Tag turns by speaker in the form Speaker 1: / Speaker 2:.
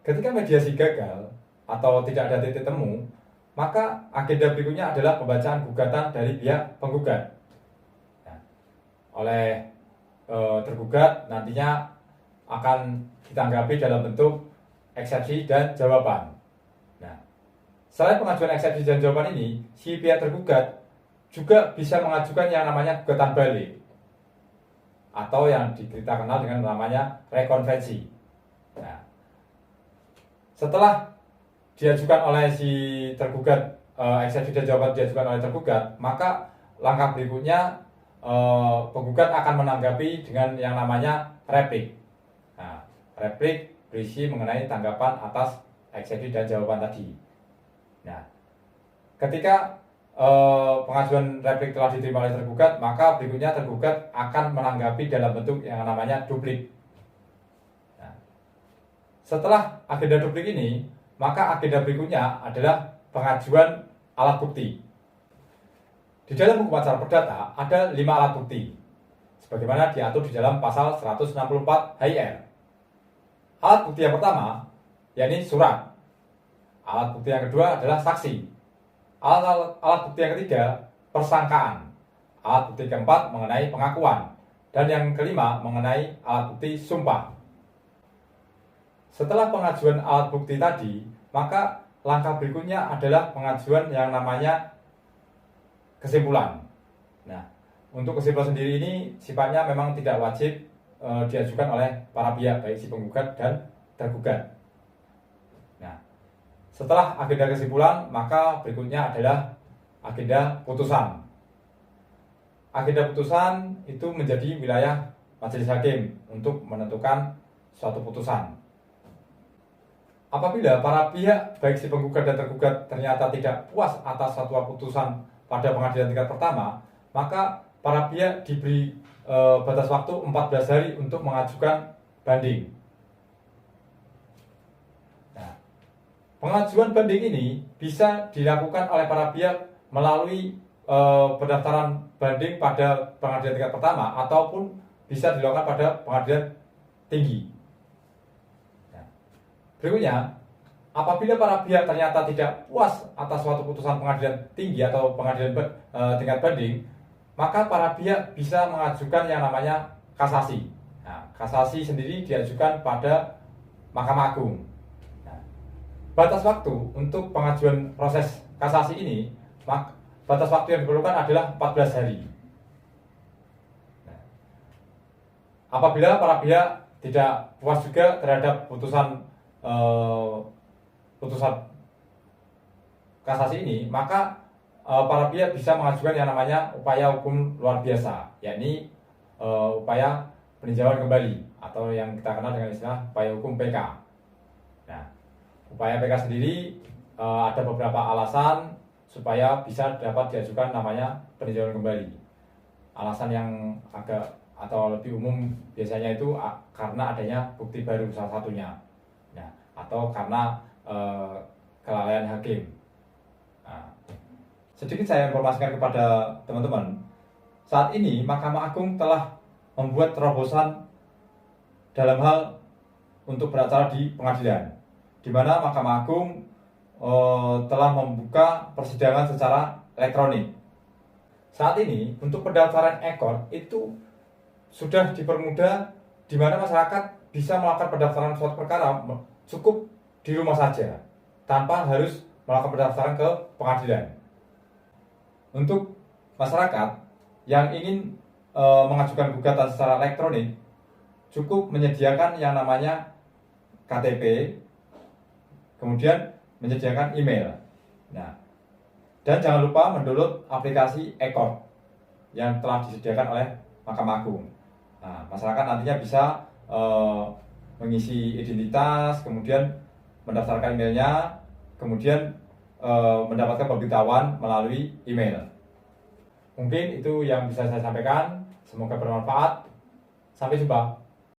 Speaker 1: Ketika mediasi gagal atau tidak ada titik temu, maka agenda berikutnya adalah pembacaan gugatan dari pihak penggugat. Nah, oleh tergugat nantinya akan ditanggapi dalam bentuk eksepsi dan jawaban. Nah, selain pengajuan eksepsi dan jawaban ini, si pihak tergugat juga bisa mengajukan yang namanya gugatan balik atau yang kita kenal dengan namanya rekonvensi. Nah, setelah diajukan oleh si tergugat, eksepsi dan jawaban diajukan oleh tergugat, maka langkah berikutnya penggugat akan menanggapi dengan yang namanya replik. Nah, replik berisi mengenai tanggapan atas eksepsi dan jawaban tadi. Nah, ketika pengajuan replik telah diterima oleh tergugat, maka berikutnya tergugat akan menanggapi dalam bentuk yang namanya duplik. Nah, setelah agenda duplik ini, maka agenda berikutnya adalah pengajuan alat bukti. Di dalam hukum acara perdata ada 5 alat bukti, sebagaimana diatur di dalam pasal 164 HIR. Alat bukti yang pertama, yakni surat. Alat bukti yang kedua adalah saksi. Alat bukti yang ketiga, persangkaan. Alat bukti keempat mengenai pengakuan. Dan yang kelima mengenai alat bukti sumpah. Setelah pengajuan alat bukti tadi, maka langkah berikutnya adalah pengajuan yang namanya kesimpulan. Nah, untuk kesimpulan sendiri ini sifatnya memang tidak wajib diajukan oleh para pihak, baik si penggugat dan tergugat. Nah, setelah agenda kesimpulan, maka berikutnya adalah agenda putusan. Agenda putusan itu menjadi wilayah majelis hakim untuk menentukan suatu putusan. Apabila para pihak, baik si penggugat dan tergugat, ternyata tidak puas atas suatu putusan pada pengadilan tingkat pertama, maka para pihak diberi batas waktu 14 hari untuk mengajukan banding. Nah, pengajuan banding ini bisa dilakukan oleh para pihak melalui pendaftaran banding pada pengadilan tingkat pertama ataupun bisa dilakukan pada pengadilan tinggi. Nah, berikutnya, apabila para pihak ternyata tidak puas atas suatu putusan pengadilan tinggi atau pengadilan tingkat banding, maka para pihak bisa mengajukan yang namanya kasasi. Nah, kasasi sendiri diajukan pada Mahkamah Agung. Nah, batas waktu untuk pengajuan proses kasasi ini, batas waktu yang diperlukan adalah 14 hari. Nah, apabila para pihak tidak puas juga terhadap putusan kasasi ini, maka para pihak bisa mengajukan yang namanya upaya hukum luar biasa, yakni upaya peninjauan kembali atau yang kita kenal dengan istilah upaya hukum PK. Nah, upaya PK sendiri ada beberapa alasan supaya bisa dapat diajukan namanya peninjauan kembali. Alasan yang agak atau lebih umum biasanya itu karena adanya bukti baru salah satunya. Nah, atau karena kelalaian hakim. Nah, sedikit saya informasikan kepada teman-teman, saat ini Mahkamah Agung telah membuat terobosan dalam hal untuk beracara di pengadilan, di mana Mahkamah Agung telah membuka persidangan secara elektronik. Saat ini untuk pendaftaran ekor itu sudah dipermudah, di mana masyarakat bisa melakukan pendaftaran suatu perkara cukup di rumah saja, tanpa harus melakukan pendaftaran ke pengadilan. Untuk masyarakat yang ingin mengajukan gugatan secara elektronik, cukup menyediakan yang namanya KTP, kemudian menyediakan email. Nah, dan jangan lupa mendownload aplikasi Ekor yang telah disediakan oleh Mahkamah Agung. Nah, masyarakat nantinya bisa mengisi identitas, kemudian mendaftarkan emailnya, kemudian mendapatkan pemberitahuan melalui email. Mungkin itu yang bisa saya sampaikan. Semoga bermanfaat. Sampai jumpa.